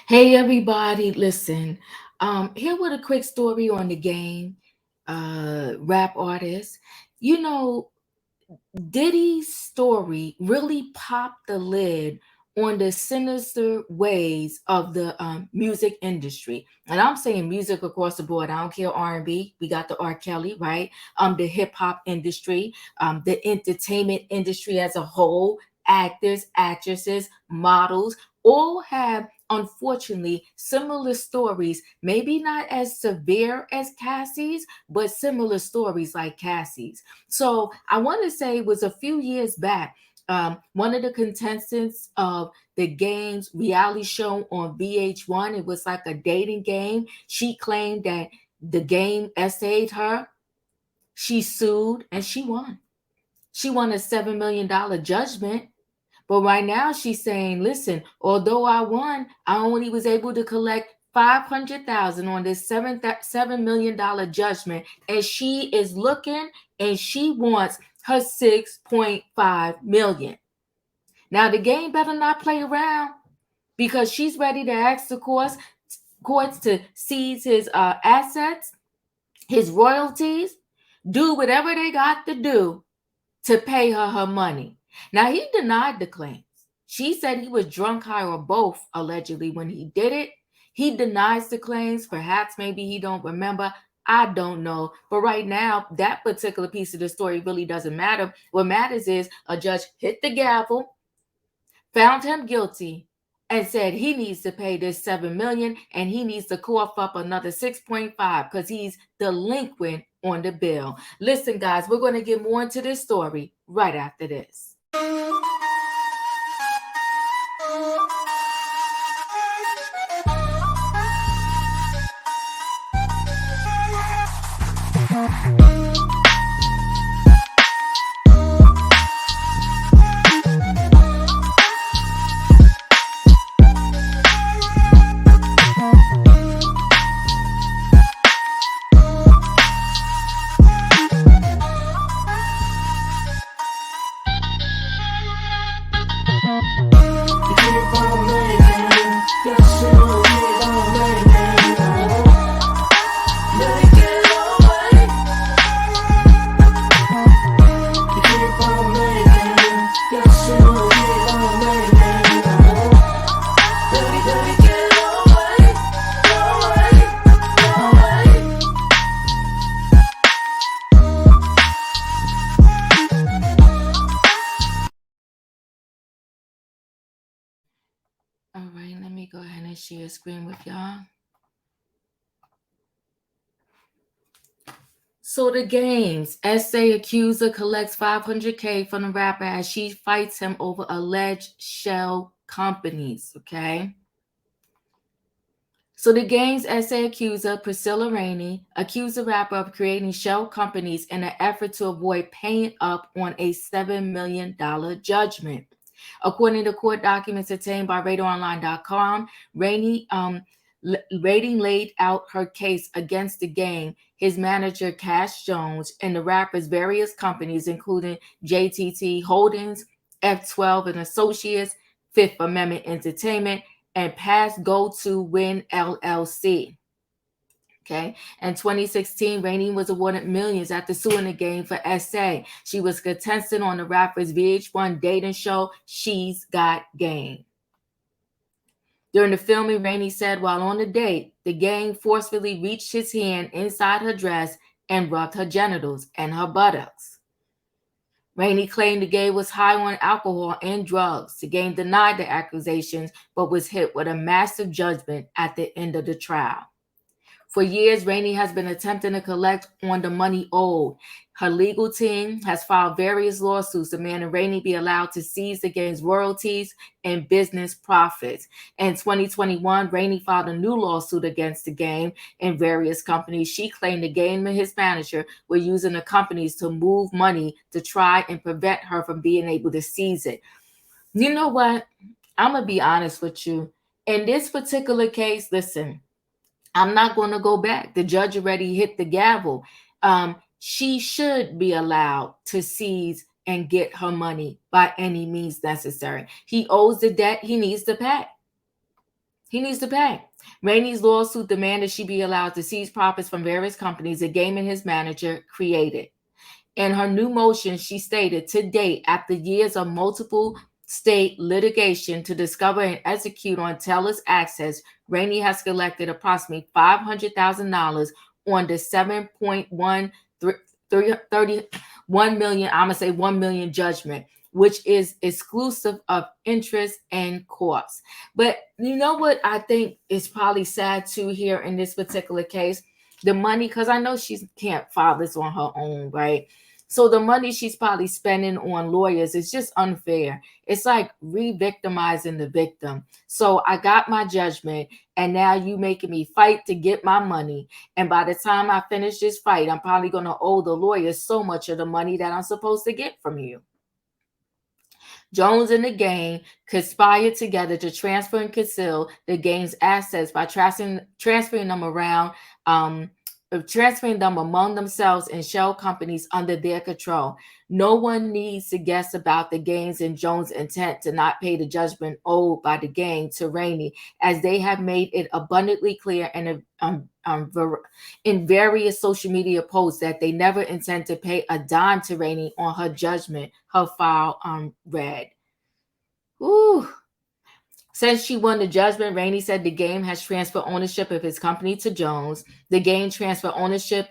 Hey everybody, listen. Here with a quick story on the game. Rap artist. You know, Diddy's story really popped the lid on the sinister ways of the music industry, and I'm saying music across the board. I don't care R&B. We got the R. Kelly, right? The hip hop industry, the entertainment industry as a whole, actors, actresses, models, all have unfortunately similar stories. Maybe not as severe as Cassie's, but similar stories like Cassie's. So I want to say it was a few years back. One of the contestants of the game's reality show on VH1, it was like a dating game. She claimed that the game essayed her. She sued and she won. She won a $7 million judgment. But right now she's saying, listen, although I won, I only was able to collect 500,000 on this $7 million judgment. And she is looking and she wants her 6.5 million. Now the game better not play around because she's ready to ask the courts to seize his assets, his royalties, do whatever they got to do to pay her money. Now, he denied the claims. She said he was drunk, high, or both, allegedly, when he did it. He denies the claims. Perhaps maybe he don't remember. I don't know. But right now, that particular piece of the story really doesn't matter. What matters is a judge hit the gavel, found him guilty, and said he needs to pay this 7 million and he needs to cough up another 6.5 because he's delinquent on the bill. Listen, guys, we're going to get more into this story right after this. All right, let me go ahead and share a screen with y'all. So the game's essay accuser collects 500K from the rapper as she fights him over alleged shell companies, okay? So the game's essay accuser, Priscilla Rainey, accused the rapper of creating shell companies in an effort to avoid paying up on a $7 million judgment. According to court documents obtained by RadarOnline.com, Rating laid out her case against the game, his manager Cash Jones, and the rapper's various companies, including JTT Holdings, F12 and Associates, Fifth Amendment Entertainment, and Pass Go to Win LLC. Okay. In 2016, Rainey was awarded millions after suing the game for SA. She was contestant on the rapper's VH1 dating show, She's Got Game. During the filming, Rainey said while on the date, the gang forcefully reached his hand inside her dress and rubbed her genitals and her buttocks. Rainey claimed the gang was high on alcohol and drugs. The gang denied the accusations, but was hit with a massive judgment at the end of the trial. For years, Rainey has been attempting to collect on the money owed. Her legal team has filed various lawsuits demanding Rainey be allowed to seize the gang's royalties and business profits. In 2021, Rainey filed a new lawsuit against the gang and various companies. She claimed the gang and his manager were using the companies to move money to try and prevent her from being able to seize it. You know what? I'm going to be honest with you. In this particular case, listen, I'm not going to go back. The judge already hit the gavel. She should be allowed to seize and get her money by any means necessary. He owes the debt he needs to pay. He needs to pay. Rainey's lawsuit demanded she be allowed to seize profits from various companies the game and his manager created. In her new motion, she stated, to date, after years of multiple state litigation to discover and execute on Taylor's access, Rainey has collected approximately $500,000 on the 7.131 million, I'm gonna say 1 million judgment, which is exclusive of interest and costs. But you know what I think is probably sad too here in this particular case? The money, because I know she can't file this on her own, right? So the money she's probably spending on lawyers is just unfair. It's like re-victimizing the victim. So I got my judgment, and now you making me fight to get my money. And by the time I finish this fight, I'm probably going to owe the lawyers so much of the money that I'm supposed to get from you. Jones and the gang conspired together to transfer and conceal the gang's assets by transferring them around, transferring them among themselves and shell companies under their control. No one needs to guess about the gang's and Jones' intent to not pay the judgment owed by the gang to Rainey, as they have made it abundantly clear in various social media posts that they never intend to pay a dime to Rainey on her judgment, her file read. Ooh. Since she won the judgment, Rainey said the game has transferred ownership of his company to Jones. The game transferred ownership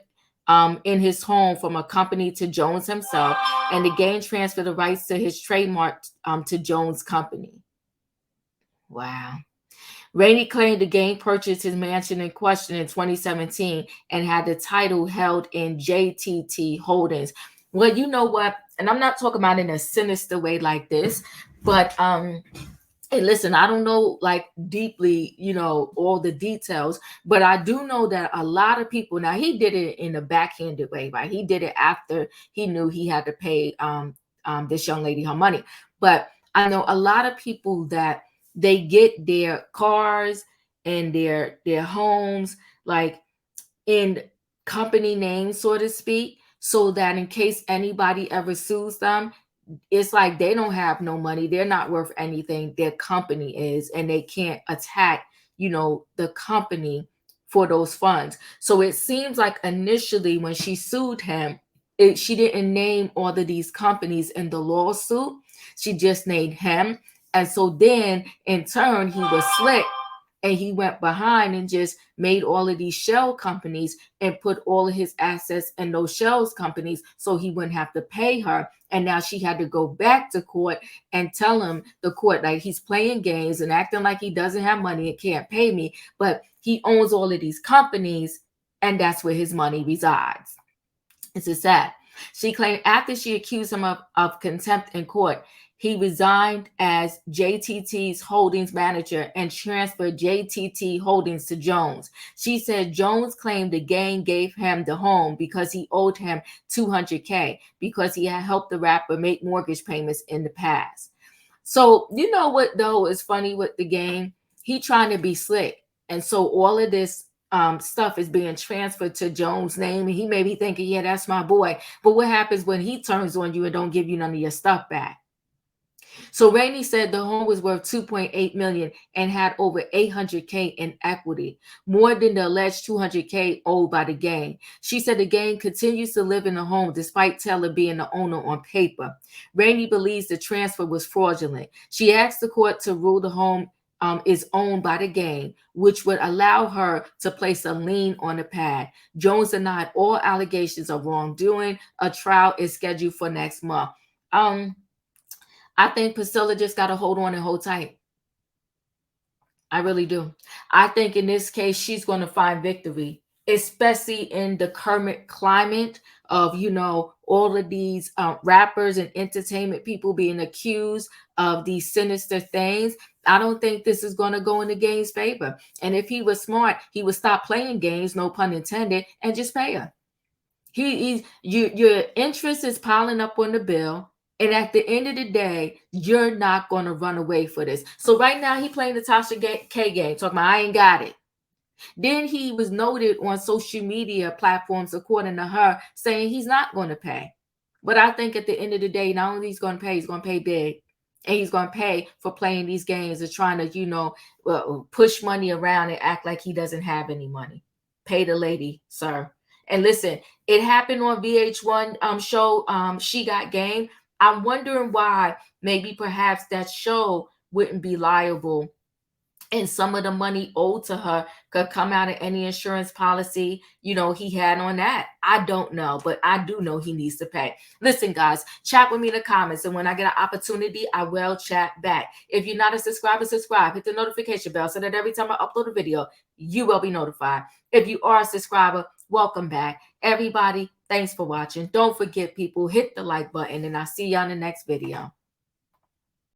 in his home from a company to Jones himself, and the game transferred the rights to his trademark to Jones' company. Wow. Rainey claimed the game purchased his mansion in question in 2017 and had the title held in JTT Holdings. Well, you know what? And I'm not talking about in a sinister way like this, but hey, listen, I don't know like deeply, all the details, but I do know that a lot of people, now he did it in a backhanded way, right? He did it after he knew he had to pay this young lady her money. But I know a lot of people that they get their cars and their homes like in company names, so to speak, so that in case anybody ever sues them, it's like they don't have no money, they're not worth anything, their company is, and they can't attack the company for those funds. So it seems like initially when she sued him, she didn't name all of these companies in the lawsuit, she just named him. And so then in turn he was slick and he went behind and just made all of these shell companies and put all of his assets in those shells companies so he wouldn't have to pay her. And now she had to go back to court and tell him, the court, like he's playing games and acting like he doesn't have money and can't pay me, but he owns all of these companies and that's where his money resides. It's a sad. She claimed after she accused him of contempt in court, he resigned as JTT's Holdings manager and transferred JTT Holdings to Jones. She said Jones claimed the gang gave him the home because he owed him $200K because he had helped the rapper make mortgage payments in the past. So you know what though is funny with the gang? He trying to be slick. And so all of this stuff is being transferred to Jones' name. And he may be thinking, yeah, that's my boy. But what happens when he turns on you and don't give you none of your stuff back? So Rainey said the home was worth $2.8 million and had over $800K in equity, more than the alleged $200K owed by the gang. She said the gang continues to live in the home despite Taylor being the owner on paper. Rainey believes the transfer was fraudulent. She asked the court to rule the home is owned by the gang, which would allow her to place a lien on the pad. Jones denied all allegations of wrongdoing. A trial is scheduled for next month. I think Priscilla just got to hold on and hold tight. I really do. I think in this case, she's going to find victory, especially in the current climate of, all of these rappers and entertainment people being accused of these sinister things. I don't think this is going to go in the gang's favor. And if he was smart, he would stop playing games, no pun intended, and just pay her. Your interest is piling up on the bill. And at the end of the day, you're not going to run away for this. So right now, he playing the Tasha K game, talking about, I ain't got it. Then he was noted on social media platforms, according to her, saying he's not going to pay. But I think at the end of the day, not only he's going to pay, he's going to pay big. And he's going to pay for playing these games and trying to, push money around and act like he doesn't have any money. Pay the lady, sir. And listen, it happened on VH1 show, She Got Game. I'm wondering why maybe perhaps that show wouldn't be liable, and some of the money owed to her could come out of any insurance policy he had on that. I don't know, but I do know he needs to pay. Listen, guys, chat with me in the comments, and when I get an opportunity, I will chat back. If you're not a subscriber, subscribe. Hit the notification bell so that every time I upload a video, you will be notified. If you are a subscriber, welcome back. Everybody, thanks for watching. Don't forget, people, hit the like button, and I'll see you on the next video.